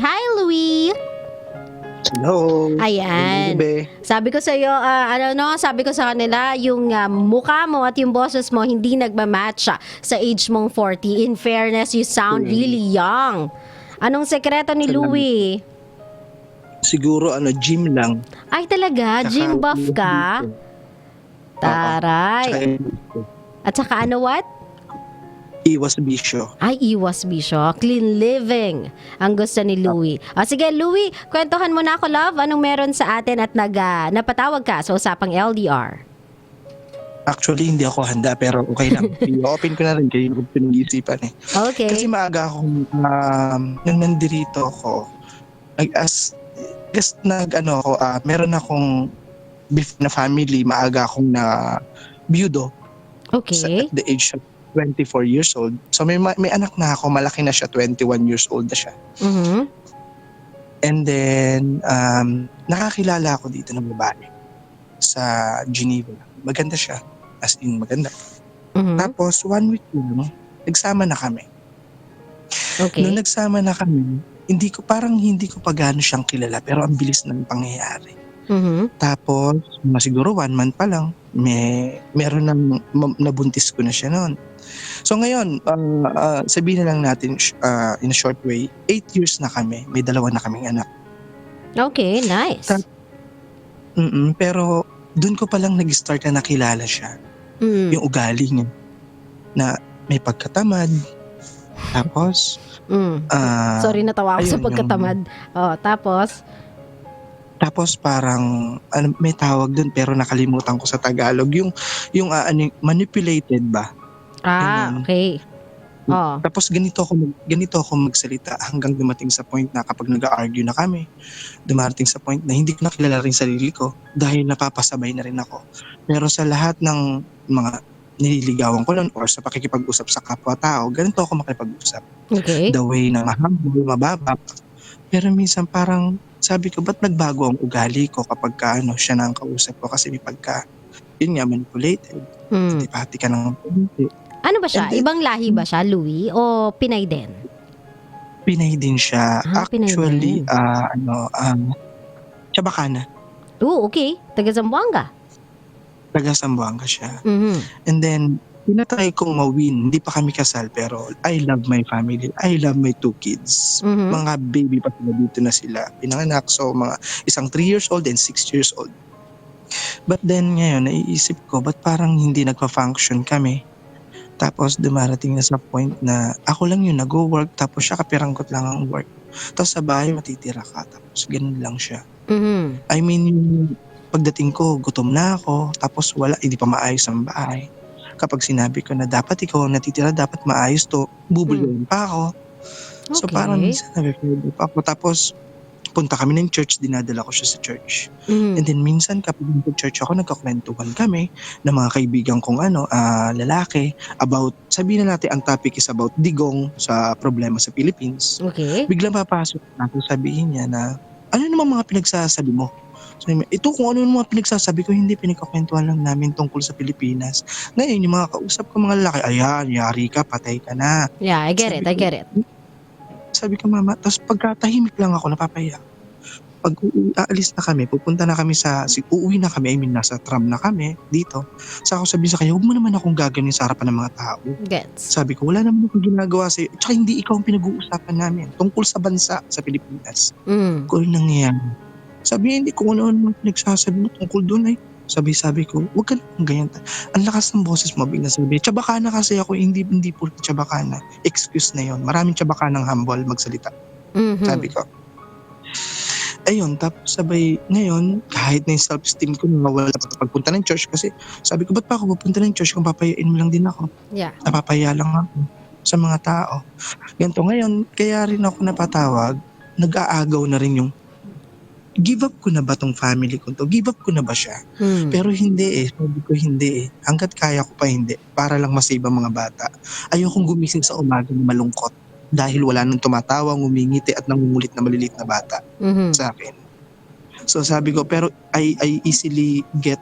Hi, Louie! Hello. Ayan. Gabi. Sabi ko sa iyo, sabi ko sa kanila, yung mukha mo at yung boses mo hindi nagmamatch sa age mong 40. In fairness, you sound really young. Anong sekreto ni Salamat. Louie? Siguro gym lang. Ay talaga, Tsaka gym buff ka? Tsaka Taray. At saka ano what? iwas bisyo. Ay, iwas bisyo. Clean living ang gusto ni Louie. O sige, Louie, kwentuhan mo na ako, love. Anong meron sa atin at napatawag ka sa usapang LDR? Actually, hindi ako handa pero okay lang. I-open ko na rin kayo kung pinag-iisipan eh. Okay. Kasi maaga akong, nung nandirito ako, meron akong before na family, maaga akong na biyudo Okay. at the age of 24 years old. So may anak na ako, malaki na siya, 21 years old na siya. Mhm. And then, nakakilala ako dito ng babae sa Geneva. Maganda siya. As in, maganda. Mhm. Tapos, 1 week lang, nagsama na kami. Okay. Nung nagsama na kami, hindi ko pa gaano siyang kilala, pero ang bilis ng pangyayari. Mhm. Tapos, siguro 1 month pa lang, meron nabuntis ko na siya noon. So ngayon, sabihin na lang natin in a short way, 8 years na kami, may 2 na kaming anak. Okay, nice. Pero doon ko palang nag-start na nakilala siya. Mm. Yung ugali niya na may pagkatamad. Tapos, Sorry, natawa ako sa ayun, pagkatamad. Tapos parang may tawag doon pero nakalimutan ko sa Tagalog. Yung manipulated ba? Ganun. Okay. Oh. Tapos ganito ako magsalita hanggang dumating sa point na kapag nag-argue na kami, dumarating sa point na hindi ko nakilala rin sarili ko dahil napapasabay na rin ako. Pero sa lahat ng mga nililigawan ko nun or sa pakikipag-usap sa kapwa-tao, ganito ako makipag-usap. Okay. The way na mahambol, mababa. Pero minsan parang sabi ko, ba't nagbago ang ugali ko kapag siya na ang kausap ko kasi may yun nga, manipulated. Antipati ka ng konti. Ano ba siya? And then, Ibang lahi ba siya, Louie? O Pinay din? Pinay din siya. Pinay Actually, din. Chabacana. Okay. Taga Zamboanga. Taga Zamboanga siya. Mhm. And then, tinatry kong ma-win. Hindi pa kami kasal pero I love my family. I love my 2 kids. Mhm. Mga baby pa sila, dito na sila. Pinanganak. So, mga isang 3 years old and 6 years old. But then ngayon, naiisip ko, ba't parang hindi nagpa-function kami? Tapos dumarating na sa point na ako lang yung nag-work tapos siya kapiranggot lang ang work. Tapos sa bahay matitira ka tapos ganun lang siya. Mhm. I mean, yung pagdating ko, gutom na ako tapos hindi pa maayos ang bahay. Kapag sinabi ko na dapat ikaw ang natitira, dapat maayos to, bubulyawan pa ako. So parang Okay. minsan nafe-fed up ako. Tapos punta kami ng church, dinadala ko siya sa church. Mhm. And then minsan kapag nag-church ako, nagkakwentuhan kami ng mga kaibigan kong lalaki about, sabihin na natin ang topic is about digong sa problema sa Philippines. Okay. Biglang papasok natin, sabihin niya na, ano namang mga pinagsasabi mo? Sabi niya, ito kung ano yung mga pinagsasabi ko, hindi pinagkakwentuhan lang namin tungkol sa Pilipinas. Ngayon, yung mga kausap ko mga lalaki, ayan, yari ka, patay ka na. Yeah, I get it. Sabi ko, mama, tapos pagkatahimik lang ako, napapahiya. Pag aalis na kami, pupunta na kami uuwi na kami, I mean, nasa tram na kami dito. So ako sabihin sa kanya, huwag mo naman akong gaganin sa harapan ng mga tao. Gets. Sabi ko, wala naman akong ginagawa sa'yo. Tsaka hindi ikaw ang pinag-uusapan namin tungkol sa bansa sa Pilipinas. Kung nangyayari. Sabi niya, hindi ko ano naman pinagsasabi mo tungkol doon ay. Sabi ko, huwag ka naman ganyan. Ang lakas ng boses mo, bigla sabi, Chabacana kasi ako, hindi po Chabacana. Excuse na yon. Maraming Chabacanang humble magsalita. Mhm. Sabi ko. Ayun, tapos sabay, ngayon, kahit na yung self-esteem ko nawawala pagpunta ng church kasi sabi ko, ba't pa ako pupunta ng church kung papayain mo lang din ako? Yeah. Napapaya lang ako sa mga tao. Ganito ngayon, kaya rin ako napatawag, nag-aagaw na rin yung, give up ko na ba tong family ko to? Give up ko na ba siya? Pero hindi sabi ko hindi hanggat kaya ko pa hindi, para lang masave ang mga bata. Ayokong gumising sa umaga na malungkot dahil wala nang tumatawa, ngumingiti at nangungulit na maliliit na bata Mhm. sa akin. So sabi ko, pero I easily get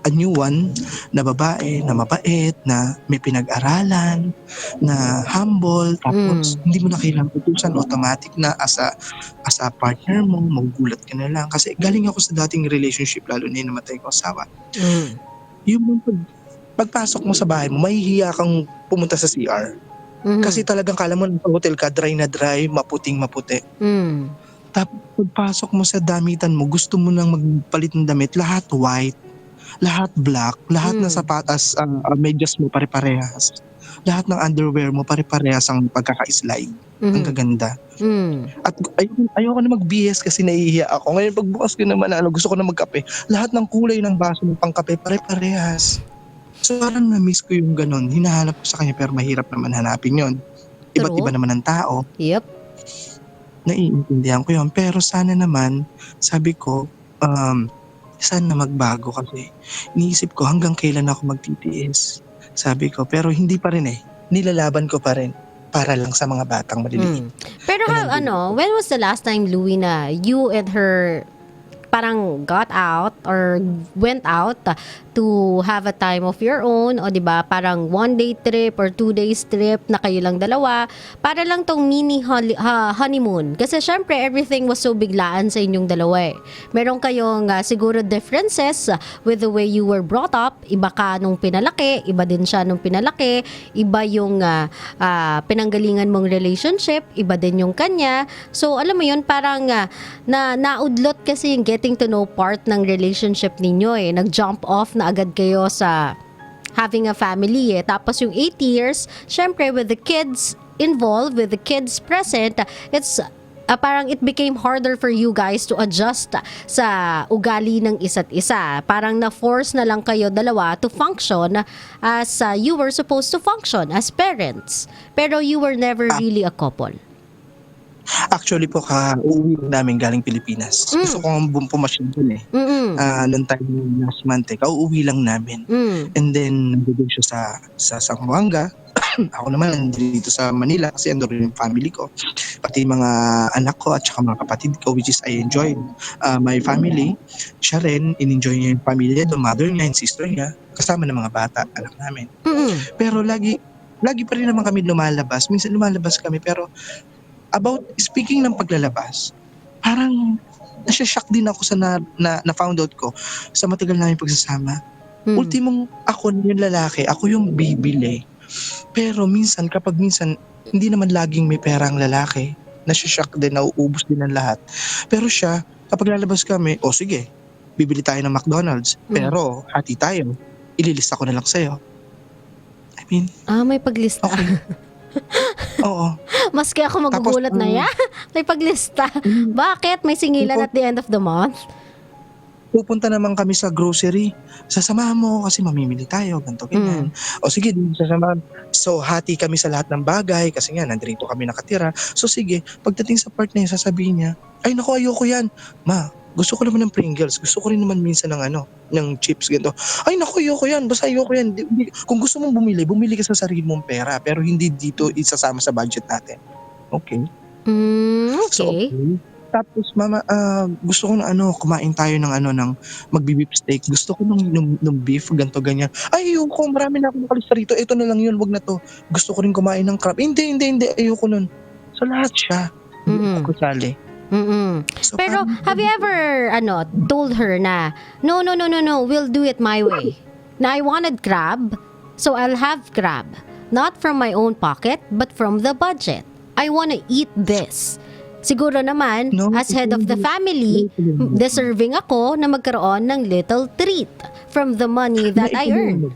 a new one na babae, na mabait, na may pinag-aralan, na humble, tapos hindi mo na kailangang utusan, automatic na as a partner mo, magugulat ka na lang. Kasi galing ako sa dating relationship, lalo na yung namatay ko asawa. Yung pagpasok mo sa bahay mo, mahihiya kang pumunta sa CR. Kasi talagang kala mo sa hotel ka, dry na dry, maputing maputi. Tapos pagpasok mo sa damitan mo, gusto mo nang magpalit ng damit, lahat white, lahat black, lahat ng sapatas, medyas mo pare-parehas. Lahat ng underwear mo pare-parehas ang pagkaka-slide. Ang gaganda. At ayoko na mag-BS kasi nahihiya ako. Ngayon pagbukas ko naman, gusto ko na magkape. Lahat ng kulay ng baso ng pangkape pare-parehas. So parang na-miss ko yung ganon. Hinahanap ko sa kanya pero mahirap naman hanapin yon. Iba't True. iba naman ang tao. Yep. Naiintindihan ko yun. Pero sana naman, sabi ko, sana magbago kasi iniisip ko hanggang kailan ako magtitiis. Sabi ko, pero hindi pa rin nilalaban ko pa rin para lang sa mga batang maliliit. Pero when was the last time, Louie, na you and her parang got out or went out to have a time of your own, o 'di ba? Parang 1-day trip or 2 days trip na kayo lang dalawa para lang tong mini honeymoon. Kasi syempre everything was so biglaan sa inyong dalawa. Meron kayong siguro differences with the way you were brought up. Iba ka nung pinalaki, iba din siya nung pinalaki, iba yung pinanggalingan mong relationship, iba din yung kanya. So alam mo yun, parang naudlot kasi yung getting to know part ng relationship ninyo nag-jump off na agad kayo sa having a family Tapos yung 8 years, syempre with the kids involved, with the kids present, it's parang it became harder for you guys to adjust sa ugali ng isa't isa. Parang na-force na lang kayo dalawa to function as you were supposed to function as parents. Pero you were never really a couple. Actually po, uuwi namin galing Pilipinas. Gusto ko pumasyal dun noong time last month kauuwi lang namin. And then nandun siya sa Zamboanga. Ako naman nandito sa Manila kasi ando rin yung family ko. Pati mga anak ko at saka mga kapatid ko, which is I enjoyed my family. Siya rin, in-enjoy niya yung pamilya doon, mother niya and sister niya, kasama ng mga bata, anak namin. Pero lagi pa rin naman kami lumalabas. Minsan lumalabas kami pero about speaking ng paglalabas, parang nasya-shock din ako sa na found out ko sa matagal namin pagsasama. Ultimong ako yung lalaki, ako yung bibili. Pero kapag minsan, hindi naman laging may pera ang lalaki. Nasya-shock din, nauubos din ang lahat. Pero siya, kapag lalabas kami, sige, bibili tayo ng McDonald's. Pero hati tayo, ililista ko na lang sa'yo. I mean, may paglista. Okay. Oo. Maski ako magugulat na yan. May paglista. Bakit? May singilan at the end of the month? Pupunta naman kami sa grocery. Sasamahan mo kasi mamimili tayo, ganito, ganyan. O sige, sasamahan. So, hati kami sa lahat ng bagay kasi nga, nandito kami nakatira. So, sige, pagdating sa part na yun, sasabihin niya, ay naku, ayoko yan. Ma, gusto ko naman ng Pringles. Gusto ko rin naman minsan ng chips, ganito. Ay naku, ayoko yan. Basta ayoko yan. Kung gusto mong bumili ka sa sarili mong pera. Pero hindi dito isasama sa budget natin. Okay? Okay. So, okay. Tapos mama, gusto ko kumain tayo ng magbi-beef steak. Gusto ko ng beef, ganto ganyan. Ay, ayoko, marami na akong nakalista rito. Ito na lang yun, wag na to. Gusto ko rin kumain ng crab. Hindi, ayoko nun. So lahat siya. Ako sali. So, pero have you ever told her na no, we'll do it my way. Na I wanted crab, so I'll have crab. Not from my own pocket, but from the budget. I wanna eat this. Siguro naman, as head of the family, deserving ako na magkaroon ng little treat from the money that I earn.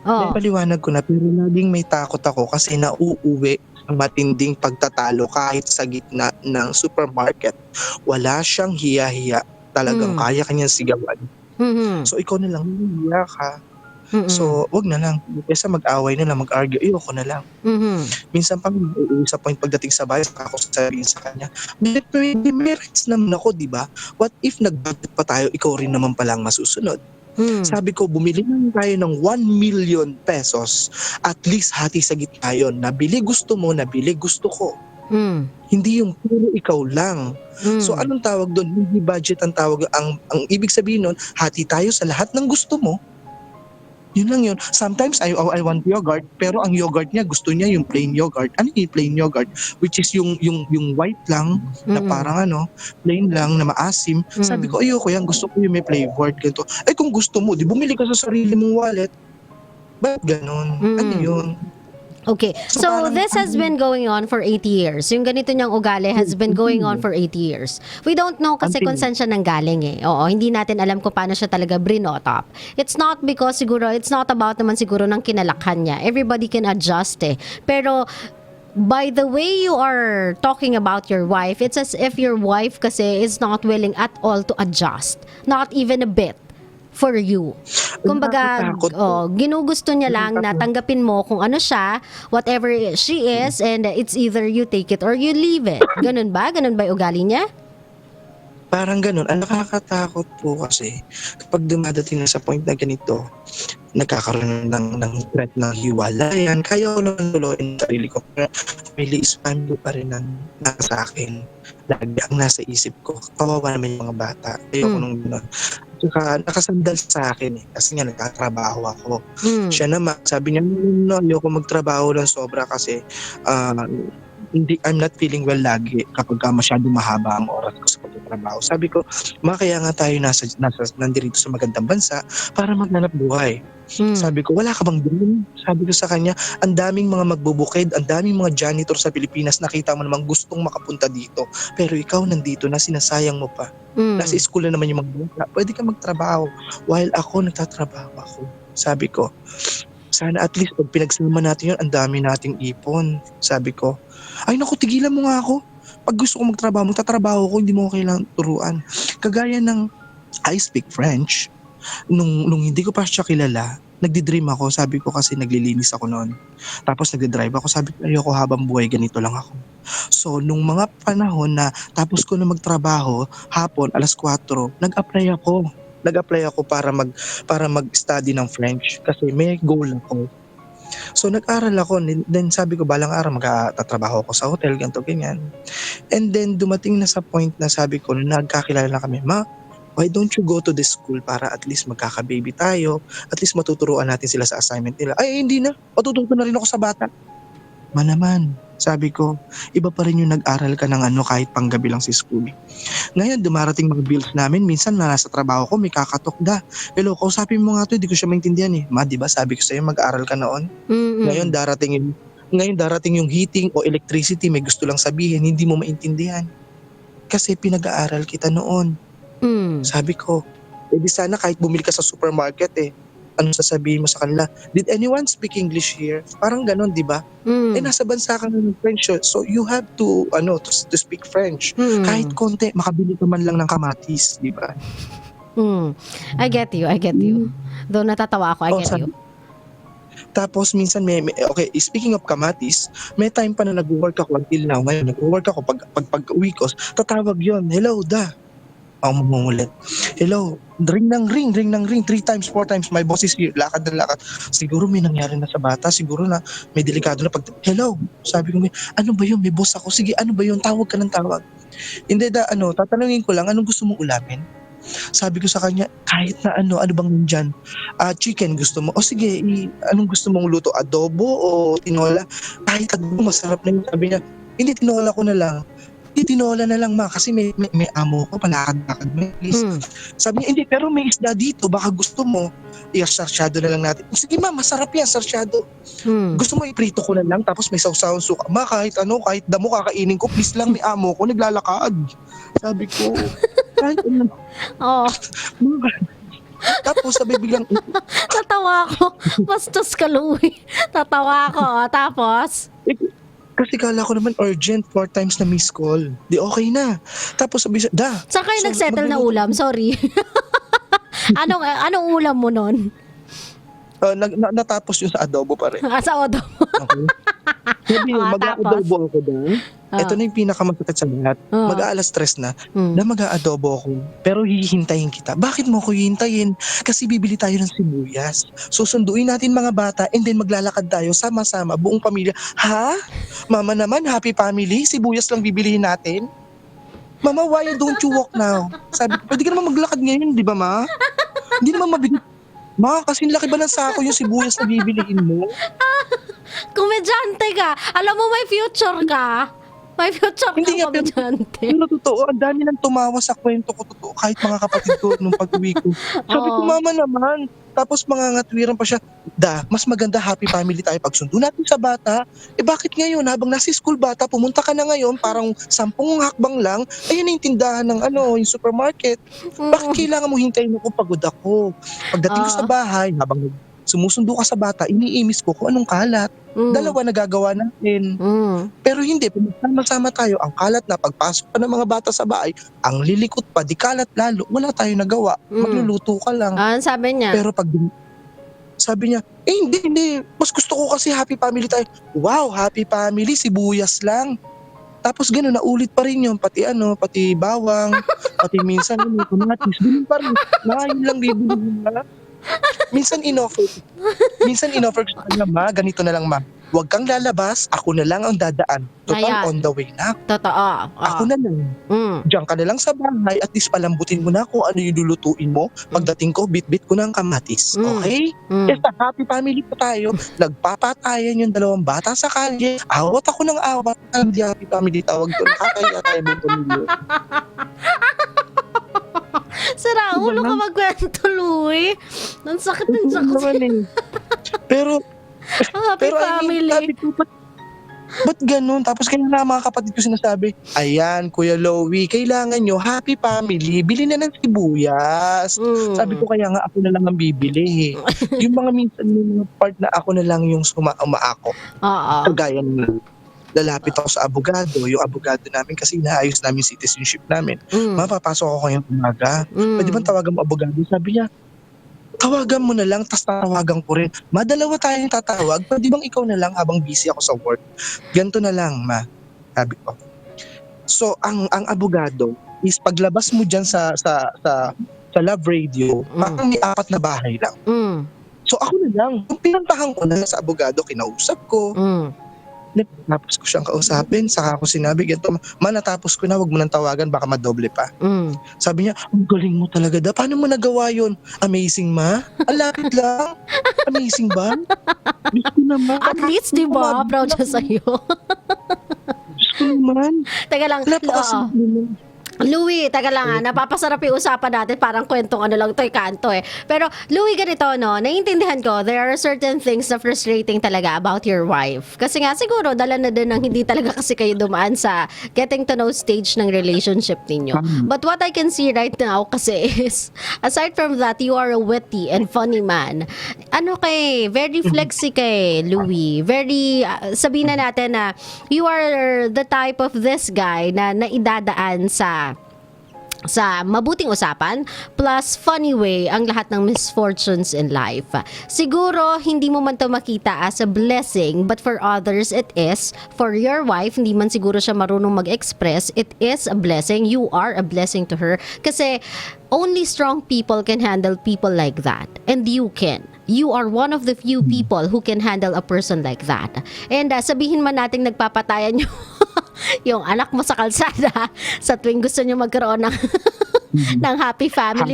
Paliwanag ko na, pero laging may takot ako kasi nauuwi ang matinding pagtatalo kahit sa gitna ng supermarket. Wala siyang hiya-hiya. Talagang kaya kanyang sigawan. So ikaw na lang, hiya ka. So, wag na lang. Kesa mag-away na lang, mag-argue, ayoko na lang. Minsan pa, sa point pagdating sa bahay, ako sasabihin sa kanya, may rights naman ako, di ba? What if nag-budget pa tayo, ikaw rin naman palang masusunod? Sabi ko, bumili lang tayo ng 1 million pesos. At least hati sa gitna yun. Nabili gusto mo, nabili gusto ko. Mm. Hindi yung puro ikaw lang. Mm. So anong tawag doon? Hindi budget ang tawag. Ang ibig sabihin nun, hati tayo sa lahat ng gusto mo. Yun lang yun. Sometimes I want yogurt, pero ang yogurt niya, gusto niya yung plain yogurt. Ano yung plain yogurt? Which is yung white lang, na parang plain lang, na maasim. Sabi ko, ayoko yan, gusto ko yung may flavored, ganito. Ay kung gusto mo, di bumili ka sa sarili mong wallet. Ba't ganon? Ano yun? Okay. So parang- this has been going on for 80 years. Yung ganito niyang ugali has been going on for 80 years. We don't know kasi kung saan siya nanggaling eh. Oo, hindi natin alam kung paano siya talaga brinotop. It's not because siguro, it's not about naman siguro ng kinalakhan niya. Everybody can adjust eh. Pero by the way you are talking about your wife, it's as if your wife kasi is not willing at all to adjust. Not even a bit for you. Kumbaga, ginugusto niya lang na tanggapin mo kung ano siya, whatever she is, and it's either you take it or you leave it. Ganun ba? Ganun ba yung ugali niya? Parang ganun. Ang nakakatakot po kasi kapag dumadating na sa point na ganito, nagkakaroon ng threat ng hiwalayan. Kaya ko naman tuloyin sa sarili ko. Pero family is family pa rin ang nasa akin. Lagi ang nasa isip ko. Kawawa naman yung mga bata. Ayoko nung gano'n. Saka nakasandal sa akin eh. Kasi nga nagtatrabaho ako. Siya naman, sabi niya, no, ayoko magtrabaho ng sobra kasi I'm not feeling well lagi kapag masyado mahaba ang oras ko sa pagtatrabaho. Sabi ko, kaya nga tayo nandito sa magandang bansa para maghanap buhay. Sabi ko, wala ka bang dream? Sabi ko sa kanya, ang daming mga magbubukid, ang daming mga janitor sa Pilipinas, nakita mo namang gustong makapunta dito. Pero ikaw nandito na, sinasayang mo pa. Nasa school na naman yung magbukid. Pwede ka magtrabaho while ako nagtatrabaho ako. Sabi ko, sana at least pag pinagsama natin yun, ang dami nating ipon. Sabi ko, ay naku, tigilan mo nga ako. Pag gusto ko magtatrabaho ko, hindi mo ko kailangan turuan. Kagaya ng I speak French, nung hindi ko pa siya kilala, nagdi-dream ako. Sabi ko kasi naglilinis ako noon. Tapos nagdi-drive ako. Sabi ko, ayoko habang buhay, ganito lang ako. So, nung mga panahon na tapos ko na magtrabaho, hapon, 4:00, nag-apply ako para mag-study ng French kasi may goal ako. So nag-aral ako, then sabi ko balang araw magtatrabaho ako sa hotel, ganito ganyan. And then dumating na sa point na sabi ko, nagkakilala na kami, ma, why don't you go to this school para at least magkaka-baby tayo, at least matuturuan natin sila sa assignment nila. Ay hindi na, matututo na rin ako sa bata. Naman, sabi ko, iba pa rin yung nag-aral ka ng kahit panggabi lang sa school. Ngayon, dumarating mga bills namin, minsan na nasa trabaho ko, may kakatok da. Hello, kausapin mo nga to, hindi ko siya maintindihan eh. Ma, di ba sabi ko sa'yo, mag-aral ka noon? Ngayon, darating yung heating o electricity, may gusto lang sabihin, hindi mo maintindihan. Kasi pinag-aaral kita noon. Sabi ko, di sana kahit bumili ka sa supermarket ano sasabihin mo sa kanila? Did anyone speak English here? Parang ganon, di ba? Nasa bansa ka ng French, so you have to speak French. Kahit konti, makabili ka man lang ng kamatis, di ba? I get you. Though natatawa ako, I get you. Tapos minsan okay, speaking of kamatis, may time pa na nag-work ako until now. Ngayon, nag-work ako pag uwi ko, tatawag yon, hello, da. Ako mamungulit. Hello, ring ng ring, 3 times, 4 times, my boss is here, lakad na lakad. Siguro may nangyari na sa bata, siguro na may delikado na hello, sabi ko, ano ba yun, may boss ako, sige, ano ba yun, tawag ka ng tawag. Hindi tatanungin ko lang, anong gusto mong ulamin? Sabi ko sa kanya, kahit na ano bang nandyan? Chicken gusto mo? O sige, anong gusto mong luto? Adobo o tinola? Kahit adobo, masarap na yun. Sabi niya, hindi, tinola ko na lang. Tinola na lang ma, kasi may amo ko, palakad-lakad may please. Sabi niya, hindi, pero may isda dito, baka gusto mo, sarsyado na lang natin. Sige ma, masarap yan, sarsyado. Gusto mo iprito ko na lang, tapos may sausawan suka. Ma, kahit damo kakainin ko, please lang, may amo ko, naglalakad. Sabi ko, kahit ano. Oh. Tapos sabi biglang, Tatawa ako. Bastos ka, Louie. Tatawa ako. Tapos? kasi kala ko naman urgent, 4 times na miss call. Di okay na. Tapos sabi siya, da. Saan kayo nag-settle na ulam? Sorry. Anong ulam mo nun? Natapos yung sa adobo pa rin. Sa adobo. Okay. Sabi niya, mag-adobo ako daw. Ito na yung pinakamasakit sa lahat. Ah. Mag-aalas stress na, Mm. na mag-aadobo ako. Pero hihintayin kita. Bakit mo ko hihintayin? Kasi bibili tayo ng sibuyas. Susunduin natin mga bata and then maglalakad tayo sama-sama, buong pamilya. Ha? Mama naman, happy family, sibuyas lang bibilihin natin? Mama, why don't you walk now? Sabi ko, pwede ka naman maglakad ngayon, di ba ma? Hindi naman mabigat. Ma, kasi laki ba ng sako yung sibuyas na bibilihin mo? Komedyante ka. Alam mo, may future ka. May future ka, Hindi nga, komedyante. Pero totoo, ang dami nang tumawa sa kwento ko, totoo, kahit mga kapatid ko nung pag-uwi ko. Sabi ko, Oo. mama naman. Tapos mga ngatwiran pa siya, mas maganda happy family tayo pag sundo natin sa bata. Bakit ngayon, habang nasa school bata, pumunta ka na ngayon, parang 10 hakbang lang, ayun na yung tindahan ng yung supermarket. Bakit kailangan mo hintayin mo kung pagod ako? Pagdating ko sa bahay, habang sumusundo ka sa bata, iniimis ko kung anong kalat. Dalawa nagagawa natin. Pero hindi, sama-sama tayo, ang kalat na pagpasok pa ng mga bata sa bahay, ang lilikot pa, di kalat lalo, wala tayong nagawa. Magluluto ka lang. Ang sabi niya. Pero pag sabi niya, hindi, mas gusto ko kasi happy family tayo. Wow, happy family, sibuyas lang. Tapos gano'n, naulit pa rin yun, pati bawang, pati minsan, kamatis, gano'n pa rin. Yun lang bibili na. Minsan in-offer ko sa kanya, ma, ganito na lang ma. Huwag kang lalabas, ako na lang ang dadaan. Total, Ayan. on the way na. Totoo. Ako na lang. Diyan ka na lang sa bahay, at least palambutin mo na kung ano yung lulutuin mo. Pagdating ko, bit-bit ko na ang kamatis. Okay? Sa happy family po tayo. Nagpapatayan yung dalawang bata sa kalye. Awat ako ng awat. Hindi happy family tawag ko. Nakakaya tayo mo pamilya. Sira ulo ka magkwento, Louie. Ang sakit ng sakit. Pero, Ang happy family. sabi ko, ba't ganun? Tapos kaya nga mga kapatid ko sinasabi, ayan, Kuya Lowy, kailangan nyo, happy family, bili na ng sibuyas. Sabi ko kaya nga ako na lang ang bibili. Yung mga minsan, yung mga part na ako na lang yung umaako. Oo. Kagaya na lalapit ako sa abogado, yung abogado namin kasi inaayos namin citizenship namin. Mapapasok ako ngayong umaga. Pwede bang tawagan mo abogado? Sabi niya, tawagan mo na lang, tas tatawagan ko rin. Dalawa tayong tatawag, pwede bang ikaw na lang habang busy ako sa work? Ganito na lang, ma. Sabi ko. So, ang abogado is paglabas mo dyan sa Love Radio, parang may 4 na bahay lang. So, ako na lang. Kung pinuntahan ko na sa abogado, kinausap ko. Natapos ko siyang kausapin, saka ako sinabi, ganito, natapos ko na, wag mo nang tawagan, baka madoble pa. Sabi niya, ang galing mo talaga da. Paano mo nagawa yun? Amazing, ma? Ang lapit lang. Amazing ba? Diyos ko naman. At least, di ba? Proud siya sa'yo. Diyos ko naman. Teka lang. Napakasimple naman. Louie, taga lang napapasarap yung usapan natin, parang kwentong lang to, kanto Pero Louie, ganito, no, naiintindihan ko, there are certain things na frustrating talaga about your wife. Kasi nga siguro, dala na din ng hindi talaga kasi kayo dumaan sa getting to know stage ng relationship ninyo. But what I can see right now kasi is, aside from that, you are a witty and funny man. Very flexy kay Louie. Very, sabihin na natin na you are the type of this guy na naidadaan sa mabuting usapan plus funny way ang lahat ng misfortunes in life. Siguro hindi mo man to makita as a blessing, but for others it is. For your wife, hindi man siguro siya marunong mag-express, it is a blessing. You are a blessing to her kasi only strong people can handle people like that, and you can. You are one of the few people who can handle a person like that. And sabihin man nating nagpapatayan yung anak mo sa kalsada sa tuwing gusto nyo magkaroon ng ng happy family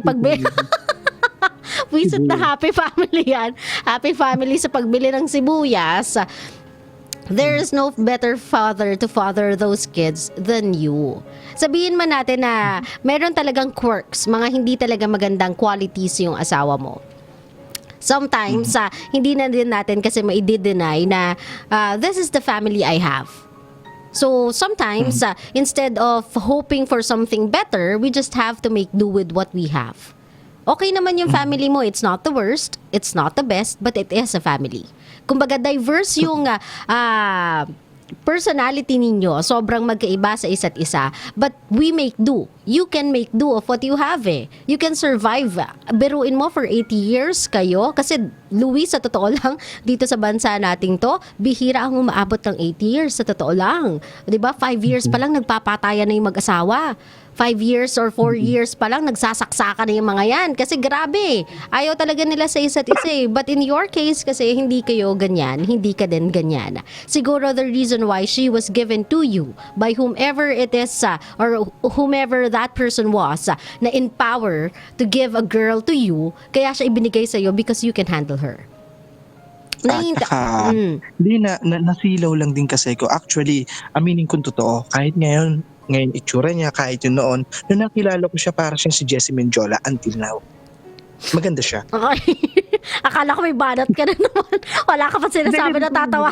visit na happy family yan. Happy family sa pagbili ng sibuyas. There is no better father to father those kids than you. Sabihin man natin na meron talagang quirks, mga hindi talaga magandang qualities yung asawa mo. Sometimes, hindi na din natin kasi maidi-deny na this is the family I have. So, sometimes, instead of hoping for something better, we just have to make do with what we have. Okay naman yung family mo. It's not the worst, it's not the best, but it is a family. Kumbaga, diverse yung personality ninyo, sobrang magkaiba sa isa't isa, but we make do. You can make do of what you have You can survive. Biruin mo for 80 years kayo kasi Louis, sa totoo lang, dito sa bansa nating to, bihira ang umaabot ng 8 years, sa totoo lang. 'Di ba? 5 years pa lang nagpapatayan na yung mag-asawa. 5 years or 4 years pa lang nagsasaksakan na yung mga yan. Kasi grabe, ayaw talaga nila sa isa't isa eh. But in your case, kasi hindi kayo ganyan, hindi ka din ganyan. Siguro the reason why she was given to you by whomever it is or whomever that person was na in power to give a girl to you, kaya siya ibinigay sa'yo because you can handle her. At saka, hindi nasilaw lang din kasi ko. Actually, aminin kong totoo, kahit ngayon itsura niya, kahit yun noon, nung nakilala ko siya para siyang si Jessie Mendiola until now. Maganda siya. Okay. Akala ko may banat ka na naman. Wala ka pa sinasabi na tatawa.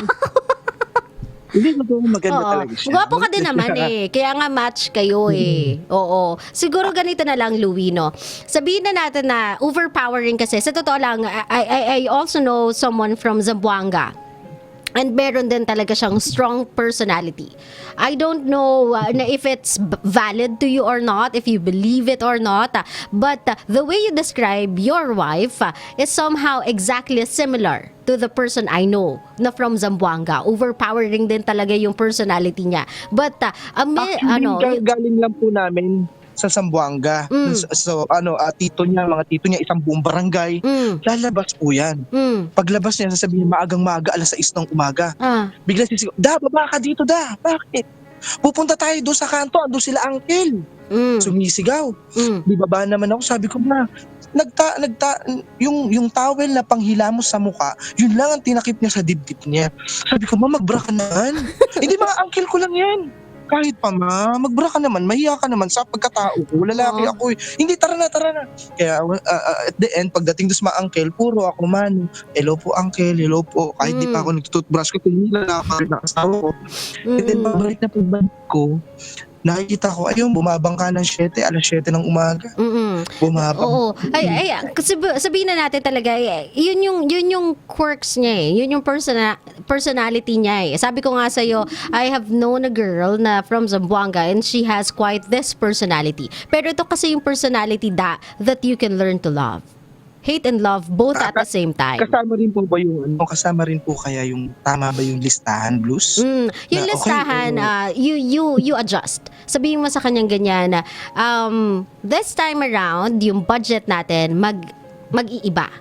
Hindi, maganda talaga siya. Gwapo ka din naman eh. Kaya nga match kayo eh. Oo. Siguro ganito na lang, Louie, no? Sabihin na natin na overpowering kasi. Sa totoo lang, I also know someone from Zamboanga. And meron din talaga siyang strong personality. I don't know na if it's valid to you or not, if you believe it or not, but the way you describe your wife is somehow exactly similar to the person I know na from Zamboanga. Overpowering din talaga yung personality niya. But, Actually, galing lang po namin sa Zamboanga. So, tito niya, isang buong barangay. Lalabas po yan. Paglabas niya, sasabihin, maagang-maaga, 6:00 ng umaga. Bigla sisigaw, baba ka dito, Bakit? Pupunta tayo doon sa kanto, doon sila uncle. Sumisigaw. Di baba naman ako, sabi ko na, yung towel na panghilamos sa mukha, yun lang ang tinakip niya sa dibdib niya. Sabi ko, magbra ka naman. Hindi, mga uncle ko lang yan. Kahit pa magbra ka naman, mahiya ka naman sa pagkatao ko, lalaki ako eh. Hindi, tara na. Kaya at the end, pagdating doon sa mga uncle, puro ako man, hello po uncle, hello po. Kahit di pa ako nagtututbrush ko, tingin na ako ng asawa ko. And then pagbalik ko, nakikita ko, ayun, bumabangka ng 7, 7:00 ng umaga. Bumabang. Oo. Ay, sabihin na natin talaga, yun yung quirks niya eh. Yun yung personality niya eh. Sabi ko nga sa'yo, I have known a girl na from Zamboanga and she has quite this personality. Pero ito kasi yung personality that you can learn to love. Hate and love both at the same time. Kasama rin po ba kasama rin po kaya yung tama ba yung listahan, Blues? Yung listahan, you adjust. Sabihin mo sa kanyang ganyan na this time around, yung budget natin mag-iiba.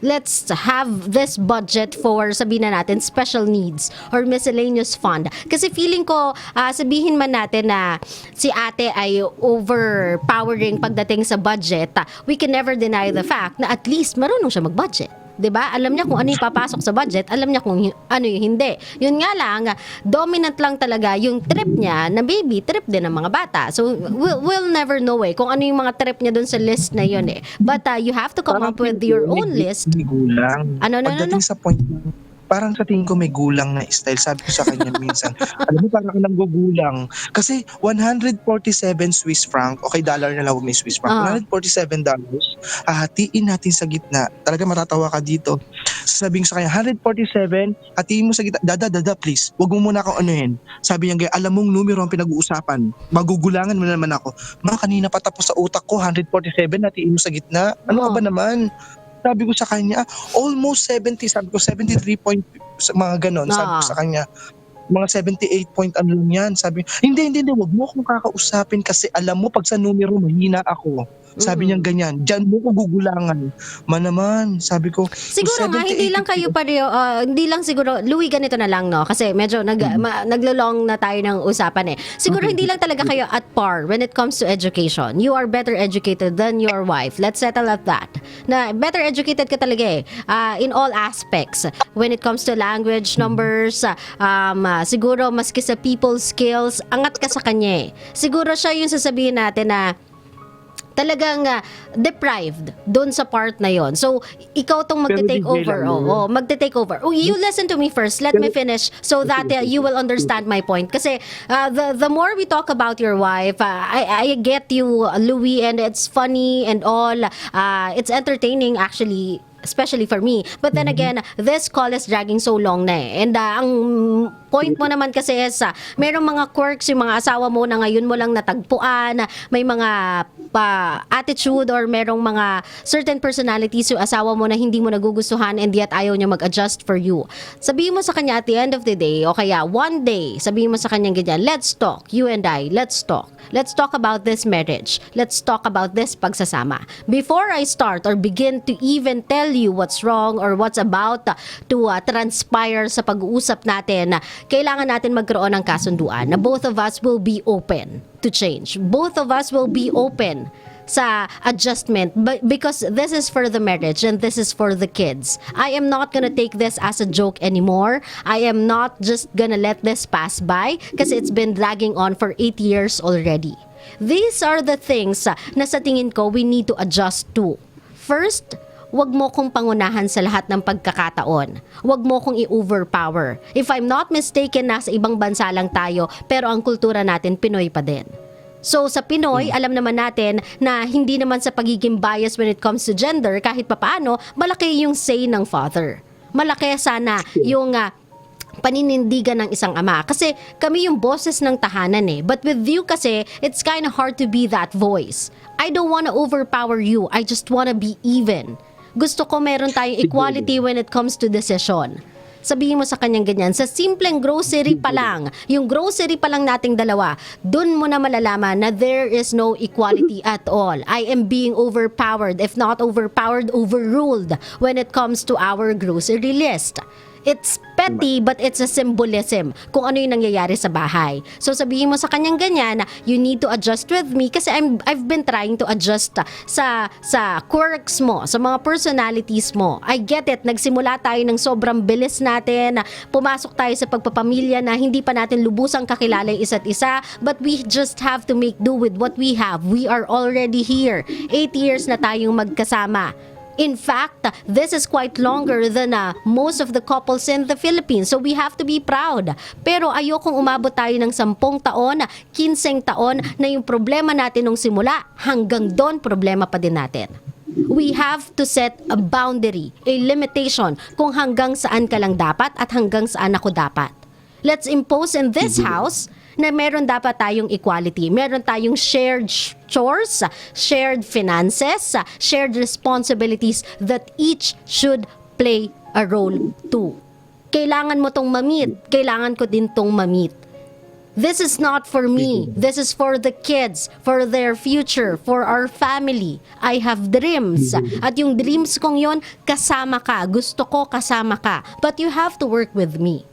Let's have this budget for, sabihin na natin, special needs or miscellaneous fund. Kasi feeling ko, sabihin man natin na si ate ay overpowering pagdating sa budget, we can never deny the fact na at least marunong siya mag-budget. 'Di ba? Alam niya kung ano yung papasok sa budget, alam niya kung ano yung hindi. Yun nga lang, dominant lang talaga yung trip niya na baby trip din ng mga bata. So we'll never know kung ano yung mga trip niya doon sa list na yun eh. But you have to come up with your own list. Gulang. Pagdating sa point parang sa tingin ko may gulang na style. Sabi ko sa kanya minsan, alam mo, parang ka nang gugulang. Kasi 147 Swiss franc, okay, dollar na lang, huwag na Swiss franc, $147, hahatiin natin sa gitna. Talaga matatawa ka dito. Sasabihin sa kanya, 147, hatiin mo sa gitna, dada, please. Huwag mo muna akong anuhin. Sabi niya, alam mong numero ang pinag-uusapan. Magugulangan mo naman ako. Kanina pa tapos sa utak ko, 147, hatiin mo sa gitna. Ano ka ba naman? Sabi ko sa kanya, almost 70, sabi ko 73 point, mga ganon, sabi ko sa kanya, mga 78 point ano lang yan. Sabi, hindi, wag mo akong kakausapin kasi alam mo, pag sa numero, mahina ako. Sabi niya ganyan, dyan mo ko gugulangan. Naman, sabi ko. Siguro nga, hindi lang kayo pareho, hindi lang siguro, Louie, ganito na lang, no? Kasi medyo naglulong na tayo ng usapan eh. Siguro hindi lang talaga kayo at par when it comes to education. You are better educated than your wife. Let's settle at that. Na better educated ka talaga eh, in all aspects. When it comes to language, numbers, siguro maski sa people skills, angat ka sa kanya eh. Siguro siya yung sasabihin natin na talagang deprived doon sa part na yon. So, ikaw tong magte-take over. Magte-take over. You listen to me first. Let me finish so that you will understand my point. Kasi the more we talk about your wife, I get you, Louie, and it's funny and all. It's entertaining actually, especially for me. But then again, this call is dragging so long na eh. And ang point mo naman kasi is, merong mga quirks yung mga asawa mo na ngayon mo lang natagpuan, may mga attitude or merong mga certain personalities yung asawa mo na hindi mo nagugustuhan and yet ayaw niya mag-adjust for you. Sabihin mo sa kanya at the end of the day, o kaya one day, sabihin mo sa kanya ganyan, let's talk, you and I, let's talk. Let's talk about this marriage. Let's talk about this pagsasama. Before I start or begin to even tell you what's wrong or what's about to transpire sa pag-uusap natin, kailangan natin magkaroon ng kasunduan na both of us will be open to change. Both of us will be open sa adjustment, but because this is for the marriage and this is for the kids. I am not gonna take this as a joke anymore. I am not just gonna let this pass by kasi it's been dragging on for 8 years already. These are the things na sa tingin ko we need to adjust to. First, wag mo kong pangunahan sa lahat ng pagkakataon. Wag mo kong i-overpower. If I'm not mistaken, nasa ibang bansa lang tayo, pero ang kultura natin, Pinoy pa din. So sa Pinoy, alam naman natin na hindi naman sa pagiging bias when it comes to gender, kahit papaano, malaki yung say ng father. Malaki sana yung paninindigan ng isang ama. Kasi kami yung bosses ng tahanan eh. But with you kasi, it's kind of hard to be that voice. I don't wanna overpower you. I just wanna be even. Gusto ko meron tayong equality when it comes to decision. Sabihin mo sa kanyang ganyan, sa simpleng grocery pa lang, yung grocery pa lang nating dalawa, dun mo na malalaman na there is no equality at all. I am being overpowered, if not overpowered, overruled when it comes to our grocery list. It's petty but it's a symbolism kung ano yung nangyayari sa bahay. So sabihin mo sa kanyang ganyan, you need to adjust with me kasi I've been trying to adjust sa quirks mo, sa mga personalities mo. I get it, nagsimula tayo ng sobrang bilis natin, pumasok tayo sa pagpapamilya na hindi pa natin lubusang kakilala yung isa't isa, but we just have to make do with what we have. We are already here. 8 years na tayong magkasama. In fact, this is quite longer than most of the couples in the Philippines. So we have to be proud. Pero ayokong umabot tayo ng 10 taon, 15 taon na yung problema natin nung simula, hanggang doon problema pa din natin. We have to set a boundary, a limitation kung hanggang saan ka lang dapat at hanggang saan ako dapat. Let's impose in this house na meron dapat tayong equality. Meron tayong shared chores, shared finances, shared responsibilities that each should play a role too. Kailangan mo tong ma-meet, kailangan ko din tong ma-meet. This is not for me. This is for the kids, for their future, for our family. I have dreams. At yung dreams kong yon, kasama ka. Gusto ko kasama ka. But you have to work with me.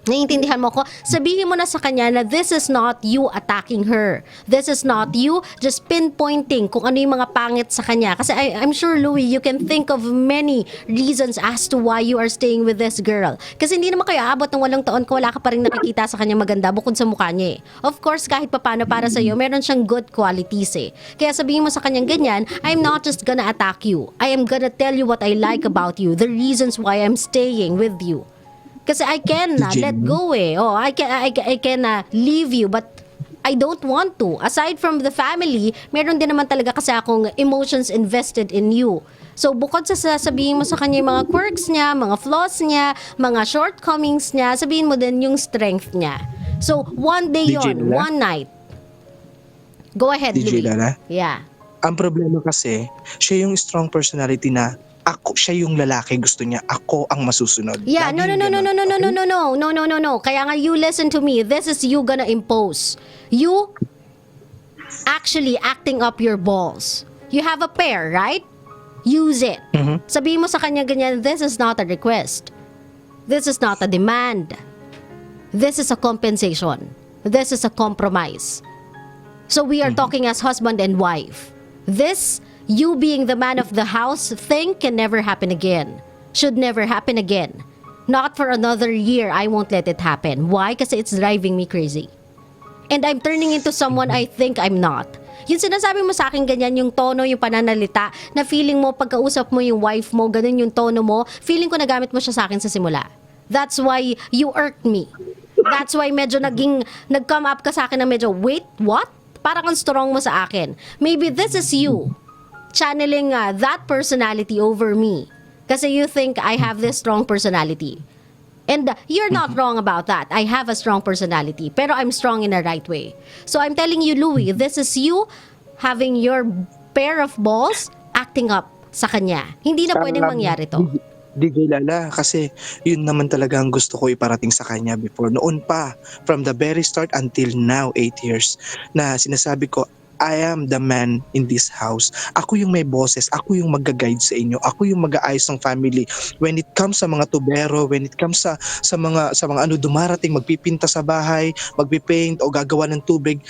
Naiintindihan mo ko? Sabihin mo na sa kanya na this is not you attacking her. This is not you just pinpointing kung ano yung mga pangit sa kanya. Kasi I'm sure, Louie, you can think of many reasons as to why you are staying with this girl. Kasi hindi naman kayo aabot ng 8 taon ko wala ka pa rin nakikita sa kanya maganda bukod sa mukha niya eh. Of course, kahit papano para sa'yo, meron siyang good qualities eh. Kaya sabihin mo sa kanyang ganyan, I'm not just gonna attack you. I am gonna tell you what I like about you, the reasons why I'm staying with you. Kasi I can let go eh. Oh, I can leave you but I don't want to. Aside from the family, meron din naman talaga kasi akong emotions invested in you. So bukod sa sasabihin mo sa kanya yung mga quirks niya, mga flaws niya, mga shortcomings niya, sabihin mo din yung strength niya. So one day yon, one night. Go ahead, DJ Louie. Lala. Yeah. Ang problema kasi, siya yung strong personality na siya yung lalaki, gusto niya, ako ang masusunod. Yeah, no. Kaya nga, you listen to me. This is you gonna impose. You actually acting up your balls. You have a pair, right? Use it. Sabihin mo sa kanya ganyan, this is not a request. This is not a demand. This is a compensation. This is a compromise. So we are talking as husband and wife. This you being the man of the house thing can never happen again. Should never happen again. Not for another year, I won't let it happen. Why? Kasi it's driving me crazy. And I'm turning into someone I think I'm not. Yung sinasabi mo sa akin ganyan, yung tono, yung pananalita, na feeling mo pagkausap mo yung wife mo, ganun yung tono mo, feeling ko nagamit mo siya sa akin sa simula. That's why you irked me. That's why medyo nag-come up ka sa akin na medyo, wait, what? Parang ang strong mo sa akin. Maybe this is you channeling that personality over me. Kasi you think I have this strong personality. And you're not wrong about that. I have a strong personality, pero I'm strong in a right way. So I'm telling you, Louie, this is you having your pair of balls acting up sa kanya. Hindi na pwedeng mangyari to. DJ Lala, kasi yun naman talaga ang gusto ko iparating sa kanya before. Noon pa, from the very start until now, 8 years, na sinasabi ko, I am the man in this house. Ako yung may boses, ako yung mag-guide sa inyo, ako yung mag-aayos ng family. When it comes sa mga tubero, when it comes sa mga ano dumarating, magpipinta sa bahay, magpipaint o gagawa ng tubig,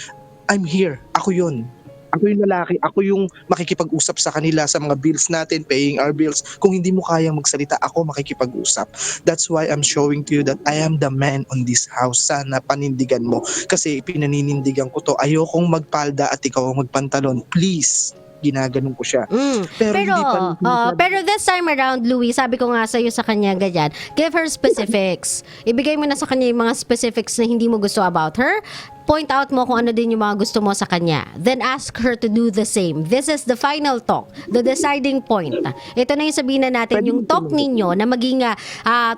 I'm here. Ako yun. Ako yung lalaki, ako yung makikipag-usap sa kanila sa mga bills natin, paying our bills. Kung hindi mo kayang magsalita, ako makikipag-usap. That's why I'm showing to you that I am the man on this house. Sana panindigan mo. Kasi pinaninindigan ko to. Ayokong magpalda at ikaw ang magpantalon. Please. Ginaganon ko siya. Pero hindi pa Pero this time around, Louie, sabi ko nga sa'yo sa kanya ganyan, give her specifics. Ibigay mo na sa kanya yung mga specifics na hindi mo gusto about her. Point out mo kung ano din yung mga gusto mo sa kanya. Then ask her to do the same. This is the final talk, the deciding point. Ito na yung sabihin na natin, yung talk ninyo na maging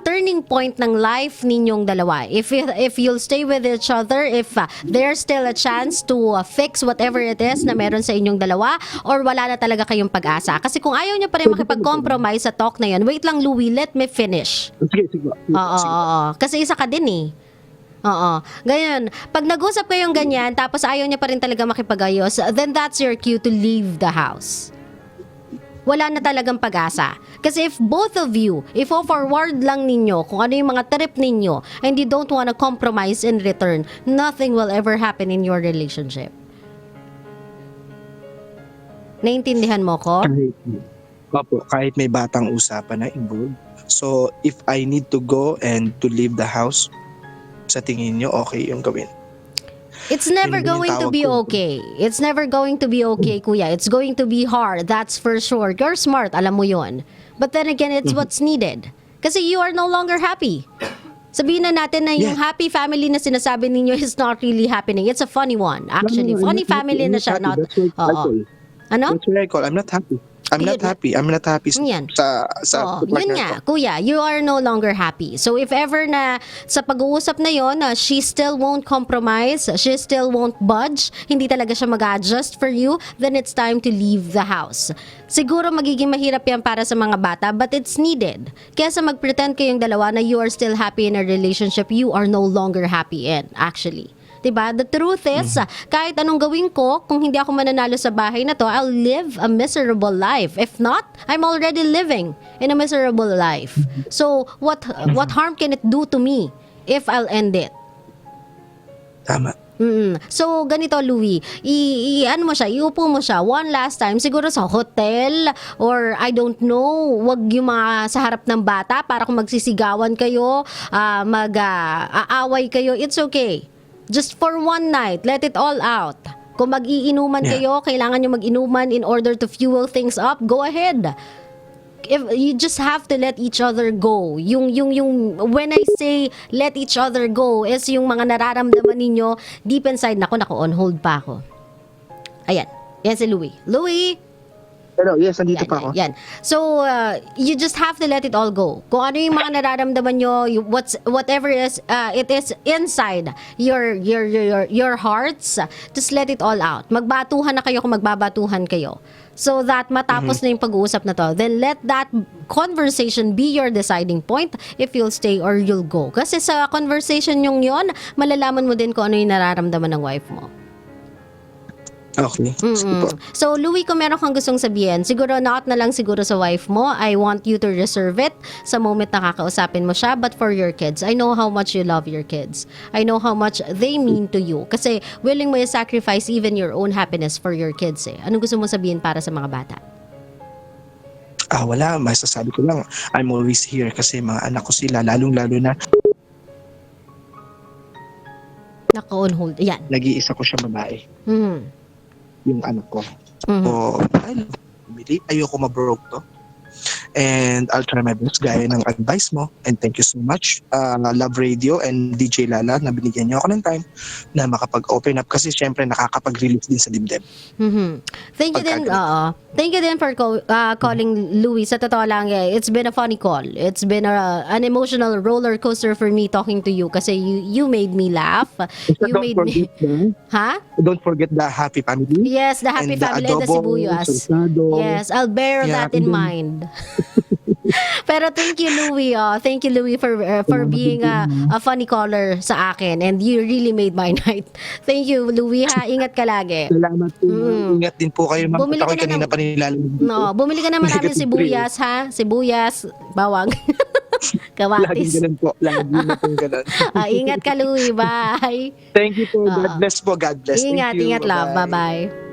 turning point ng life ninyong dalawa. If you'll stay with each other, if there's still a chance to fix whatever it is na meron sa inyong dalawa, or wala na talaga kayong pag-asa. Kasi kung ayaw niya pa rin makipag-compromise sa talk na yun, wait lang, Louie, let me finish. Sige. Oo. Kasi isa ka din eh. Oo. Ganyan. Pag nag-usap kayong ganyan, tapos ayaw niya pa rin talaga makipag-ayos, then that's your cue to leave the house. Wala na talagang pag-asa. Kasi if both of you, forward lang ninyo kung ano yung mga trip ninyo, and you don't wanna compromise in return, nothing will ever happen in your relationship. Naintindihan mo ko? Kahit may batang usapan na involved. So, if I need to go and to leave the house, sa tingin nyo, okay yung gawin. It's never going to be okay. It's never going to be okay, kuya. It's going to be hard, that's for sure. You're smart, alam mo yun. But then again, it's what's needed. Kasi you are no longer happy. Sabihin na natin na yung happy family na sinasabi ninyo is not really happening. It's a funny one, actually. Funny family na siya, not... Oo. Ano? That's what I call. I'm not happy. I'm not happy Yan. sa yun nga, kuya, you are no longer happy. So if ever na sa pag-uusap na yon, she still won't compromise, she still won't budge, hindi talaga siya mag-adjust for you, then it's time to leave the house. Siguro magiging mahirap yan para sa mga bata, but it's needed. Kesa mag-pretend kayong dalawa na you are still happy in a relationship you are no longer happy in, actually. Diba? The truth is, kahit anong gawin ko, kung hindi ako mananalo sa bahay na to, I'll live a miserable life. If not, I'm already living in a miserable life. So, what harm can it do to me if I'll end it? Tama. So, ganito, Louie, ano mo siya, iupo mo siya one last time, siguro sa hotel, or I don't know, wag yung mga sa harap ng bata para kung magsisigawan kayo, aaway kayo, it's okay. Just for one night, let it all out. Kung mag-iinuman kayo, kailangan nyo mag-inuman in order to fuel things up, go ahead. If you just have to let each other go. Yung when I say let each other go is yung mga nararamdaman ninyo deep inside. Nako, on hold pa ako. Ayan. Yan si Louie. Louie! Pero yes, nandito pa ako. Yan. So, you just have to let it all go. Kung ano yung mga nararamdaman nyo, whatever is it is inside your hearts, just let it all out. Magbatuhan na kayo kung magbabatuhan kayo. So that matapos na yung pag-uusap na to, then let that conversation be your deciding point if you'll stay or you'll go. Kasi sa conversation yung yon, malalaman mo din kung ano yung nararamdaman ng wife mo. Okay. So, Louie, kung meron kang gustong sabihin, siguro not na lang siguro sa wife mo. I want you to reserve it sa moment na kakausapin mo siya. But for your kids, I know how much you love your kids. I know how much they mean to you. Kasi willing mo i-sacrifice even your own happiness for your kids eh. Anong gusto mo sabihin para sa mga bata? Wala. Masasabi ko lang, I'm always here kasi mga anak ko sila, lalong-lalo na Naka-on hold. Yan. Nag-iisa ko siya babae. Yung anak ko. So, ayoko ma-broke to. And I'll try my best gaya ng advice mo. And thank you so much, Love Radio and DJ Lala, na binigyan niyo ako ng time na makapag-open up kasi syempre nakakapag-release din sa dibdib. Thank you din, thank you din for calling Louie. Sa totoo lang, it's been a funny call. It's been an emotional roller coaster for me talking to you kasi you made me laugh. You Don't made me... forget the- Ha? Don't forget the happy family. Yes, the happy And the family and the adobo, sibuyas. salsado. Yes, I'll bear Yeah, that in and then- mind. Pero thank you, Louie. Thank you, Louie, for being a funny caller sa akin. And you really made my night. Thank you, Louie, ha? Ingat ka lagi. Salamat po. Ingat din po kayo, ma'am. Bumili At ka ako'y na kanina ng- pa nilalamig dito. No, bumili ka naman namin Negative sibuyas, ha? Sibuyas, bawang, Laging kamatis. ganun po. Laging na pong ganun. Ingat ka, Louie. Bye. Thank you po. God bless po. God bless. Thank Ingat, you. ingat, love. Bye-bye. Bye-bye.